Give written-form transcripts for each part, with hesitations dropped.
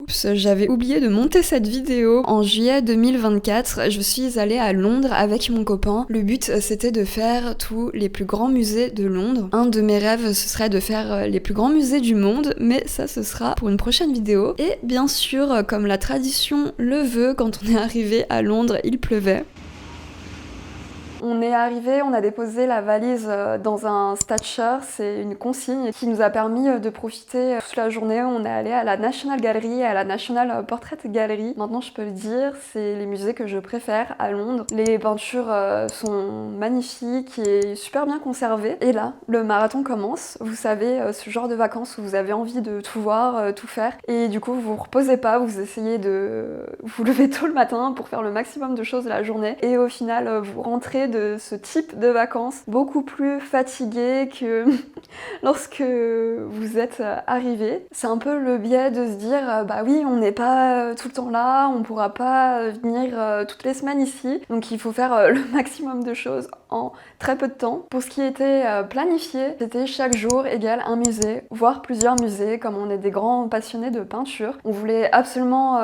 J'avais oublié de monter cette vidéo. En juillet 2024, je suis allée à Londres avec mon copain. Le but, c'était de faire tous les plus grands musées de Londres. Un de mes rêves, ce serait de faire les plus grands musées du monde, mais ça, ce sera pour une prochaine vidéo. Et bien sûr, comme la tradition le veut, quand on est arrivé à Londres, il pleuvait. On est arrivé, on a déposé la valise dans un Stacher, c'est une consigne qui nous a permis de profiter toute la journée. On est allé à la National Gallery et à la National Portrait Gallery. Maintenant je peux le dire, c'est les musées que je préfère à Londres. Les peintures sont magnifiques et super bien conservées. Et là, le marathon commence. Vous savez, ce genre de vacances où vous avez envie de tout voir, tout faire. Et du coup, vous vous reposez pas, vous essayez de vous lever tôt le matin pour faire le maximum de choses la journée. Et au final, vous rentrez de ce type de vacances beaucoup plus fatigué que lorsque vous êtes arrivé. C'est un peu le biais de se dire bah oui, on n'est pas tout le temps là, on pourra pas venir toutes les semaines ici, donc il faut faire le maximum de choses en très peu de temps. Pour ce qui était planifié, c'était chaque jour égal un musée, voire plusieurs musées, comme on est des grands passionnés de peinture. On voulait absolument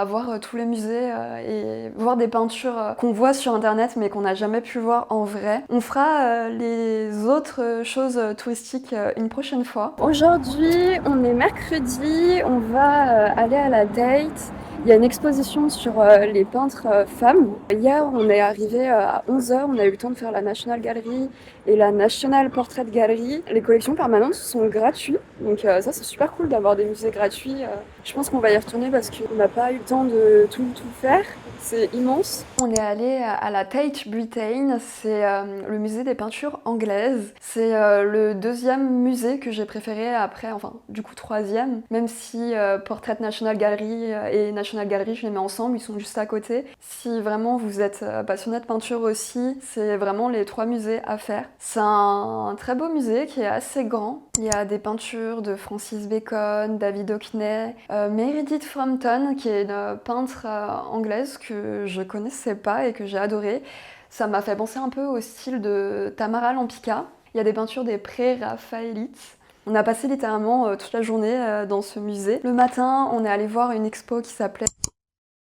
voir tous les musées et voir des peintures qu'on voit sur internet mais qu'on n'a jamais pu voir en vrai. On fera les autres choses touristiques une prochaine fois. Aujourd'hui, on est mercredi, on va aller à la Tate. Il y a une exposition sur les peintres femmes. Hier, on est arrivé à 11h, on a eu le temps de faire la National Gallery et la National Portrait Gallery. Les collections permanentes sont gratuites, donc ça c'est super cool d'avoir des musées gratuits. Je pense qu'on va y retourner parce qu'on n'a pas eu le temps de tout faire. C'est immense. On est allé à la Tate Britain, c'est le musée des peintures anglaises. C'est le deuxième musée que j'ai préféré après, enfin du coup troisième, même si Portrait National Gallery et National Gallery je les mets ensemble, ils sont juste à côté. Si vraiment vous êtes passionné de peinture aussi, c'est vraiment les trois musées à faire. C'est un très beau musée qui est assez grand. Il y a des peintures de Francis Bacon, David Hockney, Meredith Frampton qui est une peintre anglaise que je connaissais pas et que j'ai adoré. Ça m'a fait penser un peu au style de Tamara Lampicka. Il y a des peintures des pré-raphaélites. On a passé littéralement toute la journée dans ce musée. Le matin, on est allé voir une expo qui s'appelait...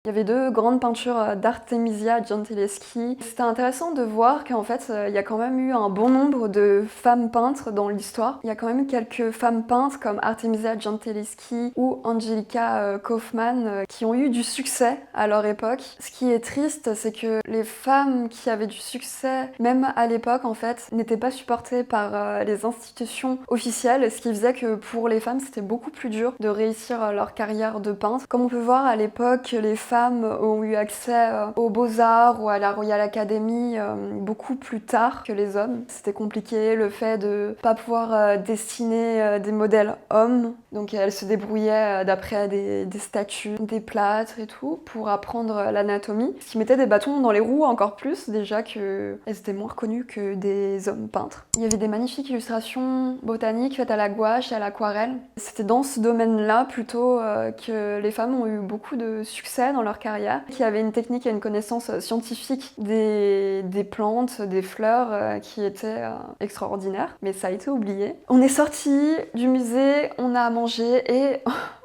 Il y avait deux grandes peintures d'Artemisia Gentileschi. C'était intéressant de voir qu'en fait, il y a quand même eu un bon nombre de femmes peintres dans l'histoire. Il y a quand même eu quelques femmes peintres comme Artemisia Gentileschi ou Angelica Kauffman qui ont eu du succès à leur époque. Ce qui est triste, c'est que les femmes qui avaient du succès, même à l'époque en fait, n'étaient pas supportées par les institutions officielles, ce qui faisait que pour les femmes, c'était beaucoup plus dur de réussir leur carrière de peintre. Comme on peut voir à l'époque, les femmes ont eu accès aux Beaux-Arts ou à la Royal Academy beaucoup plus tard que les hommes. C'était compliqué, le fait de pas pouvoir dessiner des modèles hommes, donc elles se débrouillaient d'après des statues, des plâtres et tout, pour apprendre l'anatomie. Ce qui mettait des bâtons dans les roues encore plus, déjà qu'elles étaient moins reconnues que des hommes peintres. Il y avait des magnifiques illustrations botaniques faites à la gouache et à l'aquarelle. C'était dans ce domaine-là plutôt que les femmes ont eu beaucoup de succès dans leur carrière, qui avait une technique et une connaissance scientifique des plantes, des fleurs qui étaient extraordinaires, mais ça a été oublié. On est sorti du musée, on a mangé et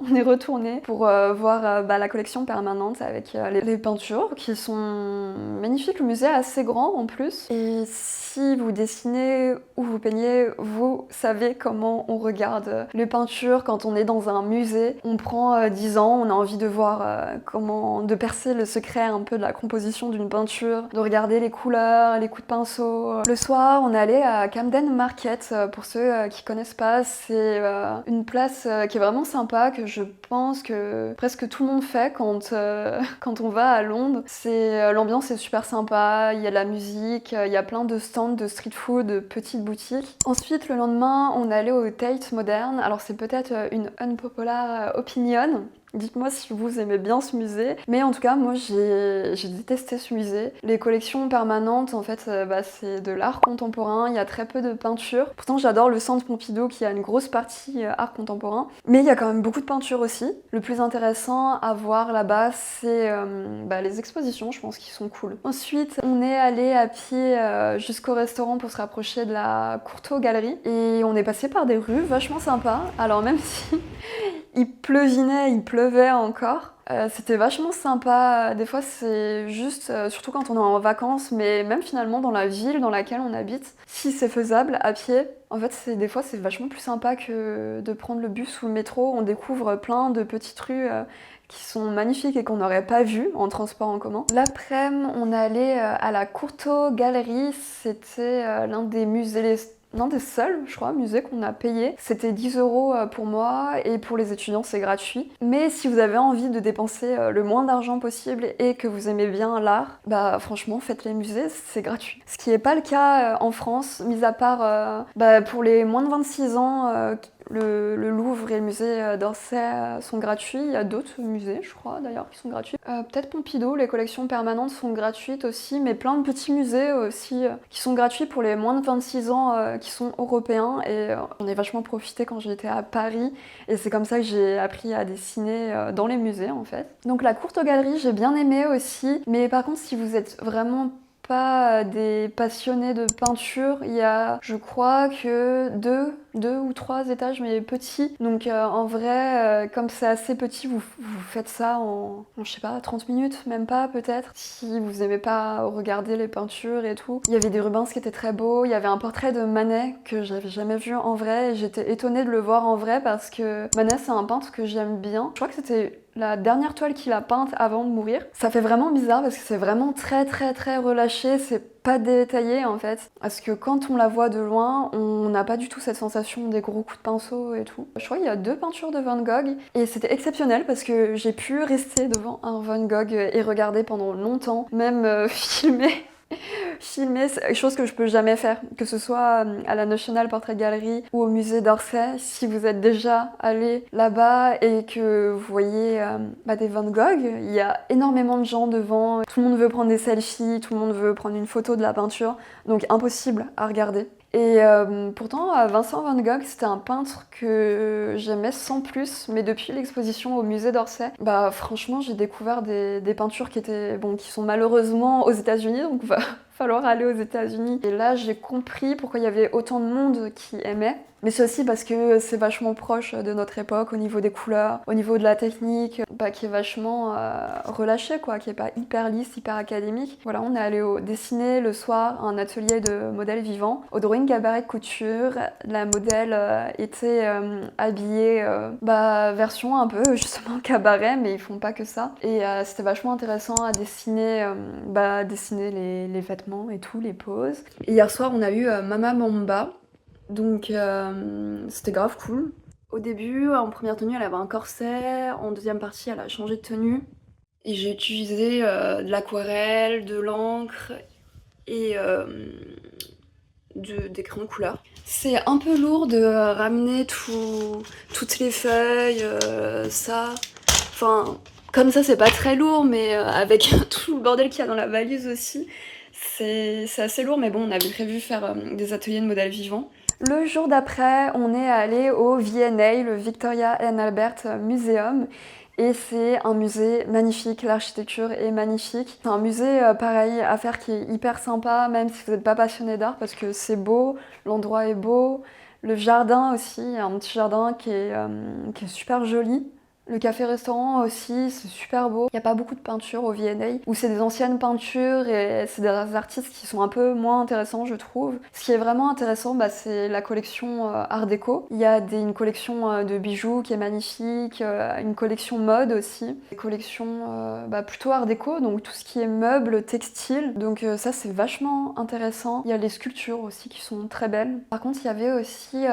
on est retourné pour voir la collection permanente avec les peintures qui sont magnifiques. Le musée est assez grand en plus. Et si vous dessinez ou vous peignez, vous savez comment on regarde les peintures quand on est dans un musée. On prend 10 ans, on a envie de voir de percer le secret un peu de la composition d'une peinture, de regarder les couleurs, les coups de pinceau. Le soir, on est allé à Camden Market. Pour ceux qui connaissent pas, c'est une place qui est vraiment sympa, que je pense que presque tout le monde fait quand on va à Londres. L'ambiance est super sympa, il y a de la musique, il y a plein de stands de street food, de petites boutiques. Ensuite, le lendemain, on est allé au Tate Modern. Alors c'est peut-être une unpopular opinion. Dites-moi si vous aimez bien ce musée. Mais en tout cas, moi j'ai détesté ce musée. Les collections permanentes, en fait, c'est de l'art contemporain. Il y a très peu de peinture. Pourtant, j'adore le Centre Pompidou qui a une grosse partie art contemporain. Mais il y a quand même beaucoup de peinture aussi. Le plus intéressant à voir là-bas, c'est les expositions, je pense, qui sont cool. Ensuite, on est allé à pied jusqu'au restaurant pour se rapprocher de la Courtauld Gallery. Et on est passé par des rues vachement sympas. Alors même si il pleuvinait, il pleuvait encore. C'était vachement sympa. Des fois, c'est juste, surtout quand on est en vacances, mais même finalement dans la ville dans laquelle on habite, si c'est faisable à pied, en fait, des fois, c'est vachement plus sympa que de prendre le bus ou le métro. On découvre plein de petites rues qui sont magnifiques et qu'on n'aurait pas vues en transport en commun. L'après-midi, on allait à la Courtauld Gallery. C'était l'un des seuls, je crois, musées qu'on a payé. C'était 10 € pour moi et pour les étudiants c'est gratuit. Mais si vous avez envie de dépenser le moins d'argent possible et que vous aimez bien l'art, bah franchement faites les musées, c'est gratuit. Ce qui n'est pas le cas en France, mis à part pour les moins de 26 ans, le Louvre et le musée d'Orsay sont gratuits. Il y a d'autres musées, je crois d'ailleurs, qui sont gratuits. Peut-être Pompidou, les collections permanentes sont gratuites aussi, mais plein de petits musées aussi qui sont gratuits pour les moins de 26 ans qui sont européens. Et j'en ai vachement profité quand j'étais à Paris. Et c'est comme ça que j'ai appris à dessiner dans les musées en fait. Donc la Courtauld Gallery, j'ai bien aimé aussi. Mais par contre, si vous êtes vraiment pas des passionnés de peinture, il y a, je crois que deux ou trois étages, mais petits. Donc en vrai, comme c'est assez petit, vous faites ça je sais pas, 30 minutes, même pas peut-être. Si vous aimez pas regarder les peintures et tout. Il y avait des Rubens qui étaient très beaux, il y avait un portrait de Manet que j'avais jamais vu en vrai, et j'étais étonnée de le voir en vrai parce que Manet c'est un peintre que j'aime bien. Je crois que c'était la dernière toile qu'il a peinte avant de mourir. Ça fait vraiment bizarre parce que c'est vraiment très très très relâché, c'est pas détaillé en fait. Parce que quand on la voit de loin, on n'a pas du tout cette sensation des gros coups de pinceau et tout. Je crois qu'il y a 2 peintures de Van Gogh et c'était exceptionnel parce que j'ai pu rester devant un Van Gogh et regarder pendant longtemps, même filmer, c'est chose que je peux jamais faire, que ce soit à la National Portrait Gallery ou au musée d'Orsay. Si vous êtes déjà allé là-bas et que vous voyez des Van Gogh, il y a énormément de gens devant, tout le monde veut prendre des selfies, tout le monde veut prendre une photo de la peinture, donc impossible à regarder. Et pourtant, Vincent Van Gogh, c'était un peintre que j'aimais sans plus, mais depuis l'exposition au musée d'Orsay, franchement, j'ai découvert des peintures qui sont malheureusement aux États-Unis, donc va falloir aller aux États-Unis. Et là, j'ai compris pourquoi il y avait autant de monde qui aimait. Mais c'est aussi parce que c'est vachement proche de notre époque au niveau des couleurs, au niveau de la technique, qui est vachement relâché, quoi, qui est pas hyper lisse, hyper académique. Voilà, on est allé au dessiné le soir, un atelier de modèles vivants, au drawing cabaret de couture. La modèle était habillée, version un peu justement cabaret, mais ils font pas que ça. Et c'était vachement intéressant à dessiner, dessiner les vêtements et tout, les poses. Et hier soir, on a eu Mama Mamba. Donc c'était grave cool. Au début, en première tenue, elle avait un corset. En deuxième partie, elle a changé de tenue. Et j'ai utilisé de l'aquarelle, de l'encre et des crayons de couleur. C'est un peu lourd de ramener toutes les feuilles, ça. Enfin, comme ça, c'est pas très lourd, mais avec tout le bordel qu'il y a dans la valise aussi, c'est assez lourd. Mais bon, on avait prévu faire des ateliers de modèles vivants. Le jour d'après, on est allé au V&A, le Victoria and Albert Museum. Et c'est un musée magnifique, l'architecture est magnifique. C'est un musée pareil à faire qui est hyper sympa, même si vous n'êtes pas passionné d'art, parce que c'est beau, l'endroit est beau. Le jardin aussi, il y a un petit jardin qui est super joli. Le café-restaurant aussi, c'est super beau. Il n'y a pas beaucoup de peintures au V&A, où c'est des anciennes peintures et c'est des artistes qui sont un peu moins intéressants, je trouve. Ce qui est vraiment intéressant, c'est la collection Art déco. Il y a une collection de bijoux qui est magnifique, une collection mode aussi, des collections plutôt Art déco, donc tout ce qui est meubles, textiles. Donc ça, c'est vachement intéressant. Il y a les sculptures aussi qui sont très belles. Par contre, il y avait aussi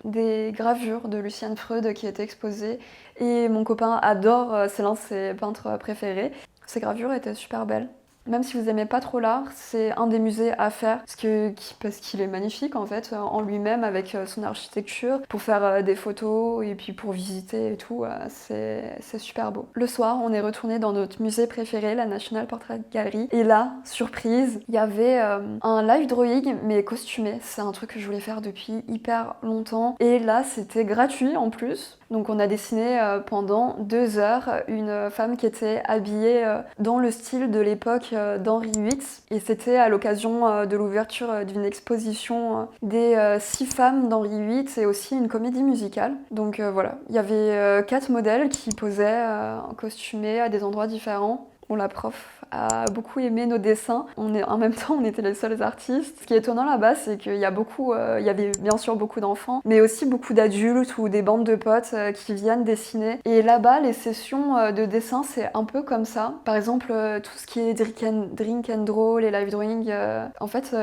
des gravures de Lucian Freud qui étaient exposées. Et mon copain adore, c'est l'un de ses peintres préférés. Ces gravures étaient super belles. Même si vous aimez pas trop l'art, c'est un des musées à faire parce qu'il est magnifique en fait en lui-même avec son architecture pour faire des photos et puis pour visiter et tout, c'est super beau. Le soir, on est retourné dans notre musée préféré, la National Portrait Gallery, et là, surprise, il y avait un live drawing mais costumé. C'est un truc que je voulais faire depuis hyper longtemps et là, c'était gratuit en plus. Donc on a dessiné pendant 2 heures une femme qui était habillée dans le style de l'époque d'Henri VIII et c'était à l'occasion de l'ouverture d'une exposition des 6 femmes d'Henri VIII et aussi une comédie musicale. Donc voilà, il y avait 4 modèles qui posaient en costumé à des endroits différents. Bon, la prof a beaucoup aimé nos dessins. En même temps, on était les seuls artistes. Ce qui est étonnant là-bas, c'est qu'il y a il y avait bien sûr beaucoup d'enfants, mais aussi beaucoup d'adultes ou des bandes de potes qui viennent dessiner. Et là-bas, les sessions de dessin, c'est un peu comme ça. Par exemple, tout ce qui est drink and draw, les live drawing, en fait,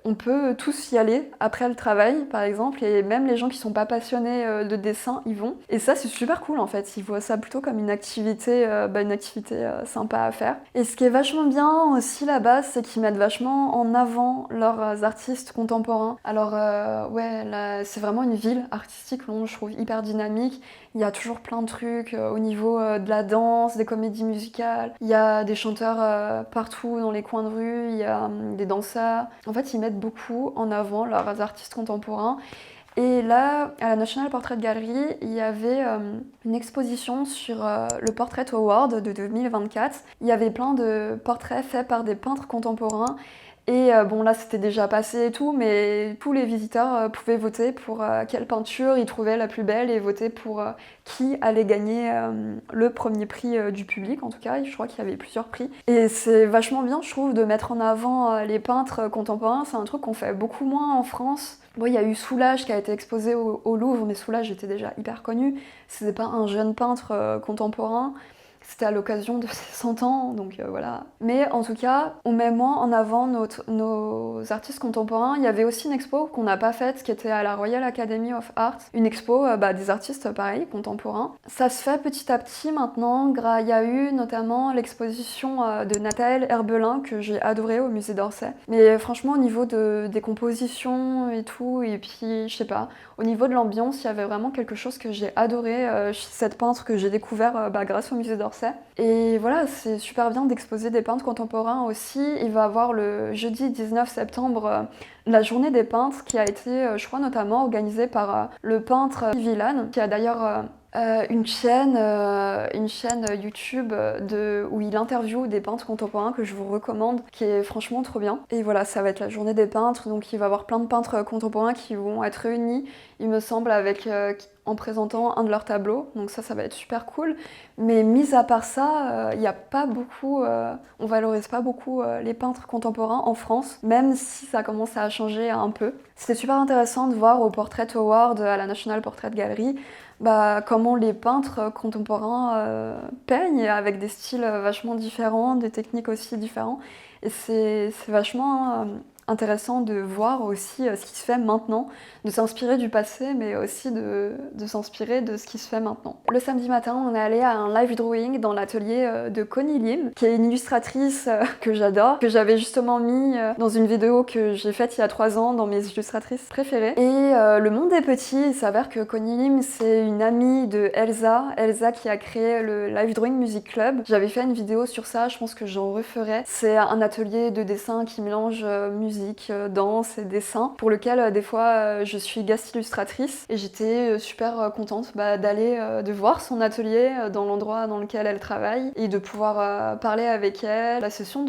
on peut tous y aller après le travail, par exemple, et même les gens qui sont pas passionnés de dessin, y vont. Et ça, c'est super cool en fait. Ils voient ça plutôt comme une activité sympa à faire. Et ce qui est vachement bien aussi là-bas, c'est qu'ils mettent vachement en avant leurs artistes contemporains. Alors ouais, là, c'est vraiment une ville artistique, Londres, je trouve hyper dynamique. Il y a toujours plein de trucs au niveau de la danse, des comédies musicales. Il y a des chanteurs partout dans les coins de rue, il y a des danseurs. En fait, ils mettent beaucoup en avant leurs artistes contemporains. Et là, à la National Portrait Gallery, il y avait une exposition sur le Portrait Award de 2024. Il y avait plein de portraits faits par des peintres contemporains. Et bon, là, c'était déjà passé et tout, mais tous les visiteurs pouvaient voter pour quelle peinture ils trouvaient la plus belle et voter pour qui allait gagner le premier prix du public, en tout cas. Je crois qu'il y avait plusieurs prix. Et c'est vachement bien, je trouve, de mettre en avant les peintres contemporains. C'est un truc qu'on fait beaucoup moins en France. Bon, il y a eu Soulages qui a été exposé au Louvre, mais Soulages était déjà hyper connu. C'était pas un jeune peintre contemporain. C'était à l'occasion de ses 100 ans, donc voilà. Mais en tout cas, on met moins en avant nos artistes contemporains. Il y avait aussi une expo qu'on n'a pas faite, qui était à la Royal Academy of Art. Une expo des artistes, pareil, contemporains. Ça se fait petit à petit maintenant. Il y a eu notamment l'exposition de Nathalie Herbelin, que j'ai adorée au musée d'Orsay. Mais franchement, au niveau des compositions et tout, et puis, je sais pas, au niveau de l'ambiance, il y avait vraiment quelque chose que j'ai adoré chez cette peintre que j'ai découvert grâce au musée d'Orsay. Et voilà, c'est super bien d'exposer des peintres contemporains aussi. Il va y avoir le jeudi 19 septembre la journée des peintres qui a été, je crois, notamment organisée par le peintre Villan, qui a d'ailleurs une chaîne YouTube où il interviewe des peintres contemporains que je vous recommande, qui est franchement trop bien. Et voilà, ça va être la journée des peintres, donc il va y avoir plein de peintres contemporains qui vont être réunis, il me semble, en présentant un de leurs tableaux, donc ça va être super cool. Mais mis à part ça, il y a pas beaucoup, on valorise pas beaucoup les peintres contemporains en France, même si ça commence à changer un peu. C'était super intéressant de voir au Portrait Award à la National Portrait Gallery comment les peintres contemporains peignent avec des styles vachement différents, des techniques aussi différentes. Et c'est vachement intéressant de voir aussi ce qui se fait maintenant, de s'inspirer du passé, mais aussi de s'inspirer de ce qui se fait maintenant. Le samedi matin, on est allé à un live drawing dans l'atelier de Connie Lim, qui est une illustratrice que j'adore, que j'avais justement mis dans une vidéo que j'ai faite il y a 3 ans dans mes illustratrices préférées. Et le monde est petit, il s'avère que Connie Lim, c'est une amie de Elsa qui a créé le Live Drawing Music Club. J'avais fait une vidéo sur ça, je pense que j'en referai. C'est un atelier de dessin qui mélange musique, danse et dessin, pour lequel des fois je suis guest illustratrice, et j'étais super contente de voir son atelier dans l'endroit dans lequel elle travaille et de pouvoir parler avec elle. La session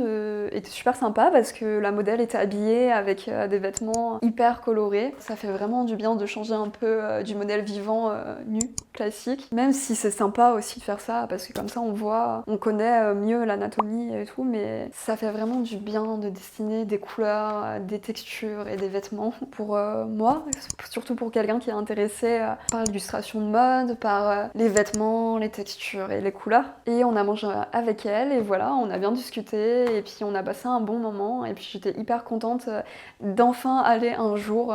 était super sympa parce que la modèle était habillée avec des vêtements hyper colorés. Ça fait vraiment du bien de changer un peu du modèle vivant nu, classique, même si c'est sympa aussi de faire ça parce que comme ça on connaît mieux l'anatomie et tout, mais ça fait vraiment du bien de dessiner des couleurs, des textures et des vêtements pour moi, surtout pour quelqu'un qui est intéressé par l'illustration de mode, par les vêtements, les textures et les couleurs. Et on a mangé avec elle et voilà, on a bien discuté et puis on a passé un bon moment et puis j'étais hyper contente d'enfin aller un jour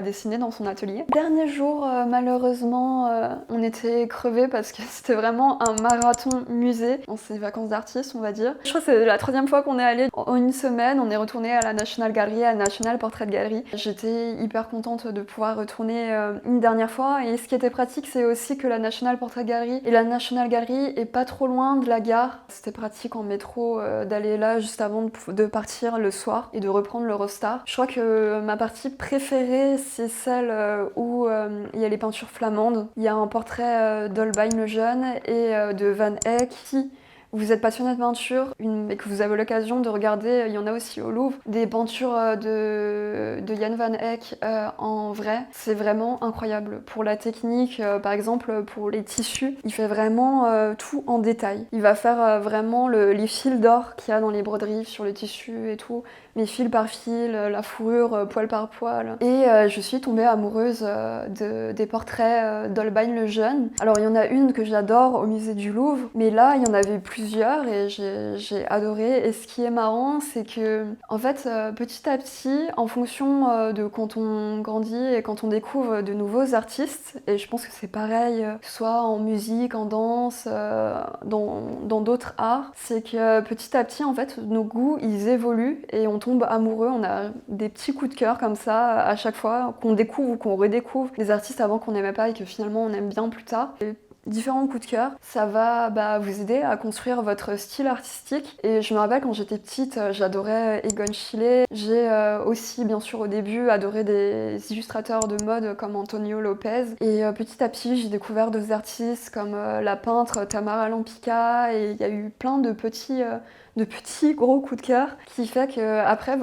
dessiner dans son atelier. Dernier jour, malheureusement, on était crevés parce que c'était vraiment un marathon musée dans ces vacances d'artistes, on va dire. Je crois que c'est la 3e fois qu'on est allé en une semaine. On est retourné à la National Gallery, à la National Portrait Gallery. J'étais hyper contente de pouvoir retourner une dernière fois. Et ce qui était pratique, c'est aussi que la National Portrait Gallery et la National Gallery est pas trop loin de la gare. C'était pratique en métro d'aller là juste avant de partir le soir et de reprendre l'Eurostar. Je crois que ma partie préférée, c'est celle où il y a les peintures flamandes. Il y a un portrait d'Holbein le Jeune et de Van Eyck qui vous êtes passionné de peinture et que vous avez l'occasion de regarder, il y en a aussi au Louvre, des peintures de Jan van Eyck en vrai, c'est vraiment incroyable. Pour la technique, par exemple pour les tissus, il fait vraiment tout en détail. Il va faire vraiment les fils d'or qu'il y a dans les broderies sur le tissu et tout, mais fil par fil, la fourrure, poil par poil. Et je suis tombée amoureuse des portraits d'Holbein le Jeune. Alors il y en a une que j'adore au musée du Louvre, mais là il y en avait plusieurs et j'ai adoré. Et ce qui est marrant, c'est que en fait petit à petit, en fonction de quand on grandit et quand on découvre de nouveaux artistes, et je pense que c'est pareil, soit en musique, en danse, dans d'autres arts, c'est que petit à petit en fait nos goûts ils évoluent et on tombe amoureux, on a des petits coups de cœur comme ça à chaque fois qu'on découvre ou qu'on redécouvre des artistes avant qu'on n'aimait pas et que finalement on aime bien plus tard. Et différents coups de cœur, ça va vous aider à construire votre style artistique. Et je me rappelle quand j'étais petite, j'adorais Egon Schiele. J'ai aussi bien sûr au début adoré des illustrateurs de mode comme Antonio Lopez. Et petit à petit j'ai découvert d'autres artistes comme la peintre Tamara Lampica, et il y a eu plein de petits gros coups de cœur qui fait que après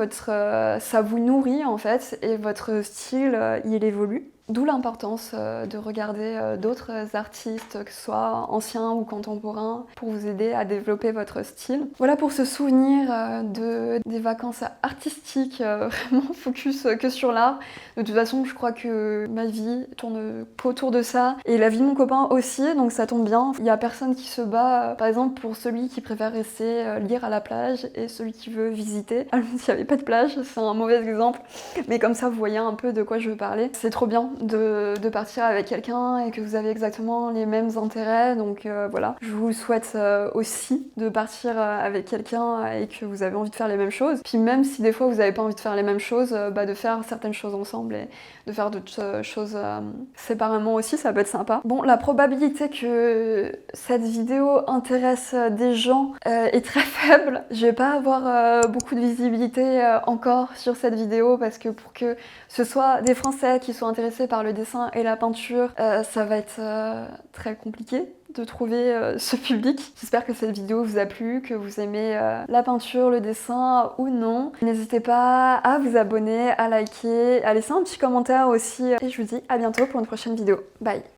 ça vous nourrit en fait et votre style il évolue. D'où l'importance de regarder d'autres artistes, que ce soit anciens ou contemporains, pour vous aider à développer votre style. Voilà pour ce souvenir des vacances artistiques, vraiment focus que sur l'art. De toute façon, je crois que ma vie tourne qu'autour de ça, et la vie de mon copain aussi, donc ça tombe bien. Il n'y a personne qui se bat, par exemple, pour celui qui préfère rester lire à la plage et celui qui veut visiter. Alors, s'il n'y avait pas de plage, c'est un mauvais exemple, mais comme ça, vous voyez un peu de quoi je veux parler. C'est trop bien de partir avec quelqu'un et que vous avez exactement les mêmes intérêts, donc voilà. Je vous souhaite aussi de partir avec quelqu'un et que vous avez envie de faire les mêmes choses. Puis même si des fois vous n'avez pas envie de faire les mêmes choses, de faire certaines choses ensemble et de faire d'autres choses séparément aussi, ça peut être sympa. Bon, la probabilité que cette vidéo intéresse des gens est très faible. Je vais pas avoir beaucoup de visibilité encore sur cette vidéo, parce que pour que ce soit des Français qui soient intéressés par le dessin et la peinture, ça va être très compliqué de trouver ce public. J'espère que cette vidéo vous a plu, que vous aimez la peinture, le dessin ou non. N'hésitez pas à vous abonner, à liker, à laisser un petit commentaire aussi. Et je vous dis à bientôt pour une prochaine vidéo. Bye!